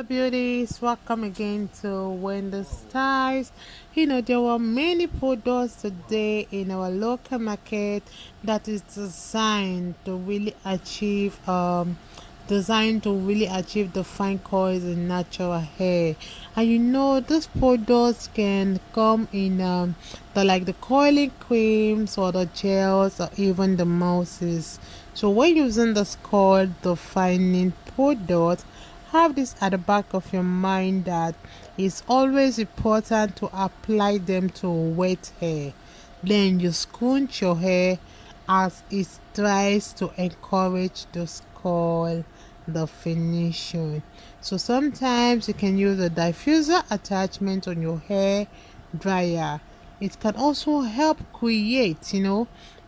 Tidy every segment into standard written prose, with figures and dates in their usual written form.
beauties, welcome again to Wendy Styles. There were many products today in our local market that is designed to really achieve the fine curls in natural hair. And these products can come in the coiling creams or the gels or even the mouses. So when using this curl defining product, have this at the back of your mind that it's always important to apply them to wet hair. Then you scrunch your hair as it dries to encourage the curl definition. So sometimes you can use a diffuser attachment on your hair dryer. It can also help create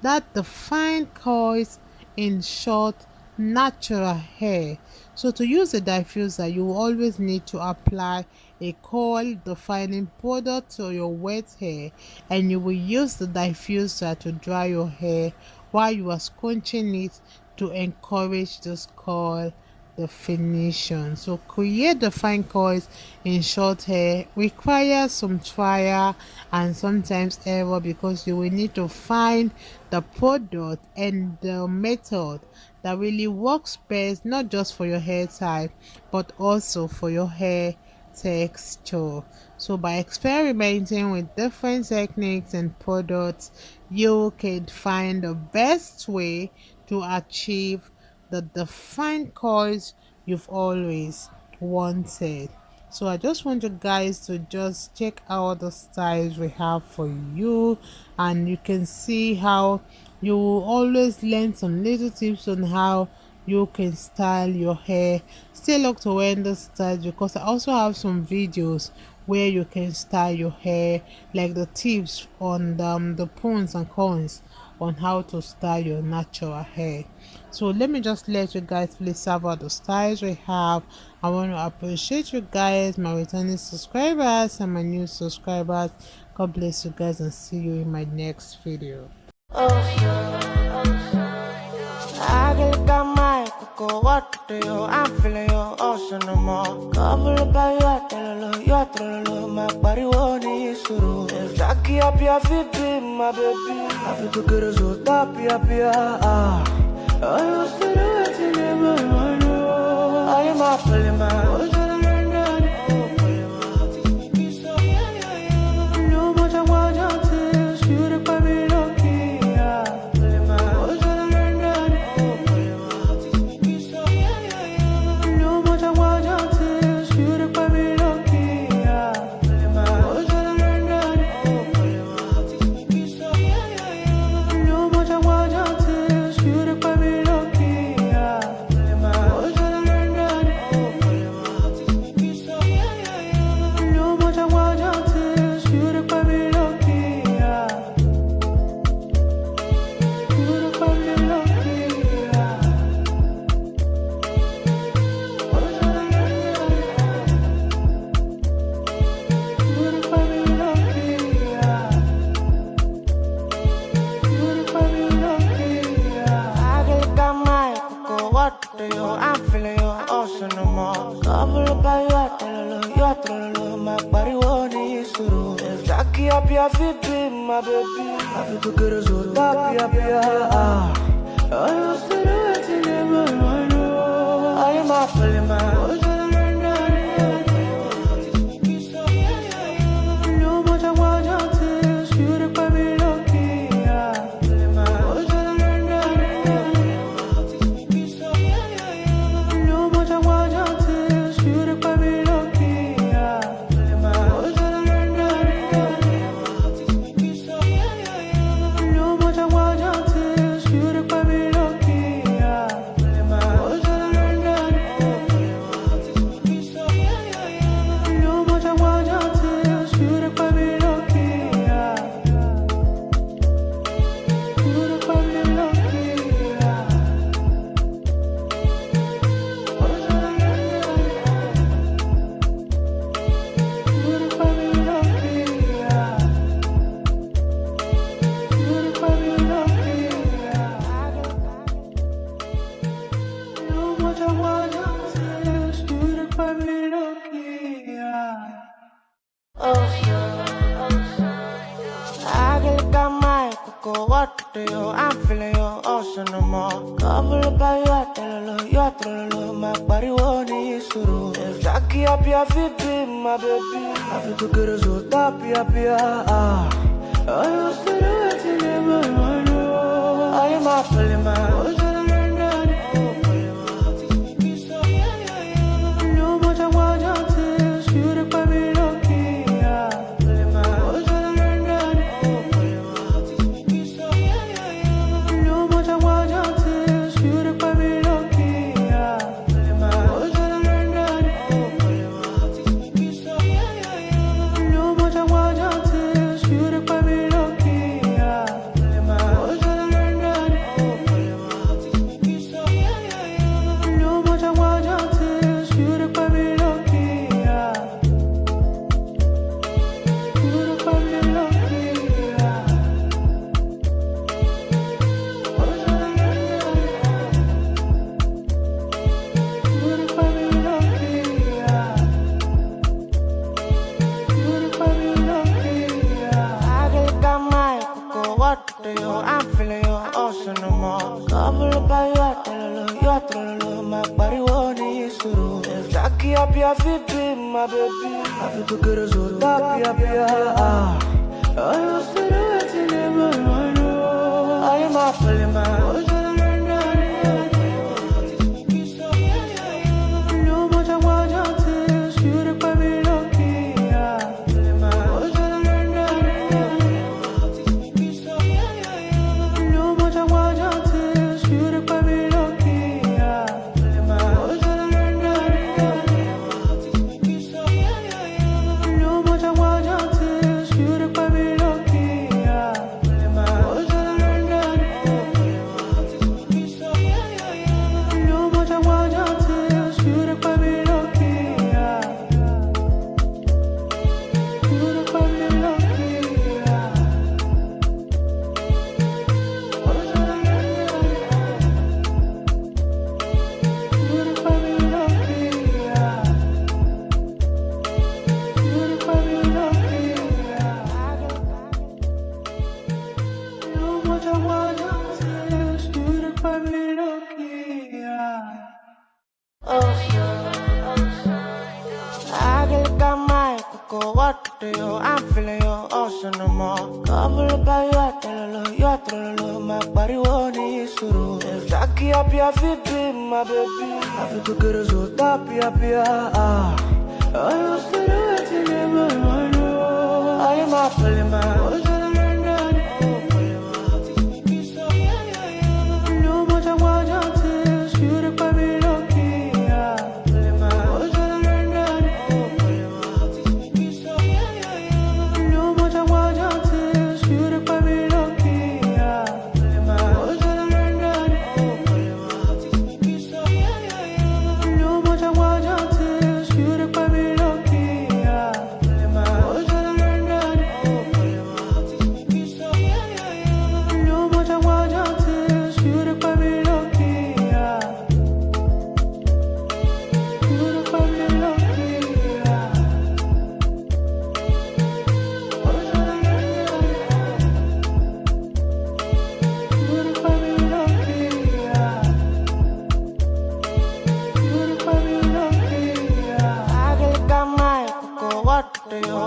that defined curls in short natural hair. So to use a diffuser, you will always need to apply a curl defining product to your wet hair, and you will use the diffuser to dry your hair while you are scrunching it to encourage this curl definition. So create the fine curls in short hair requires some trial and sometimes error, because you will need to find the product and the method that really works best, not just for your hair type but also for your hair texture. So by experimenting with different techniques and products, you can find the best way to achieve the defined curls you've always wanted. So I just want you guys to just check out the styles we have for you, and you can see how you will always learn some little tips on how you can style your hair. Stay locked to Wendy Styles, because I also have some videos where you can style your hair, like the tips on the pros and cons on how to style your natural hair. So let me just let you guys please serve out the styles we have. I want to appreciate you guys, my returning subscribers and my new subscribers. God bless you guys, and see you in my next video. What do you? I'm feeling your ocean no more. Couple about you are my body won't issue. If Jackie up your feet, my baby, I feel to get us so top, I was still waiting in my mind. I am not feeling my. I'm feeling your ocean no more. Couple about you are my body won't issue. If Jackie up your feet, my baby, I feel to get us so top, I was still waiting in my mind. I am not feeling my. I get got my cocoa water, yo. I'm feeling your ocean no more. Cover by you are trolling, my body won't is true. If Jackie up your feet, my baby. I feel to get us all up, I used to do it in my mind. I am up, my I'm feeling your ocean no more. Cover by you are trolling, my body won't is true. If Jackie up your feet, my baby. I feel to get us all up, I used to do it in my mind. I am up, my I'm feeling your ocean no more. Cover by you are trolling, my body won't is true. If Jackie up your feet, my baby. I feel to get us all up, I used to do it in my mind. I am up, my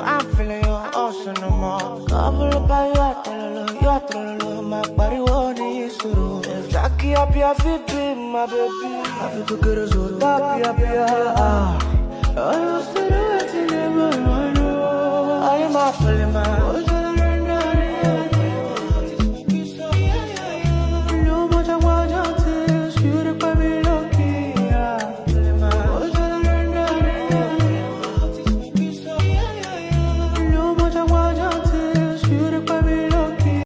I'm feeling your ocean no more. Cover by you are trolling, my body won't is true. If Jackie up your feet, my baby. I feel to get us all up, I used to do it in my mind. I am up, my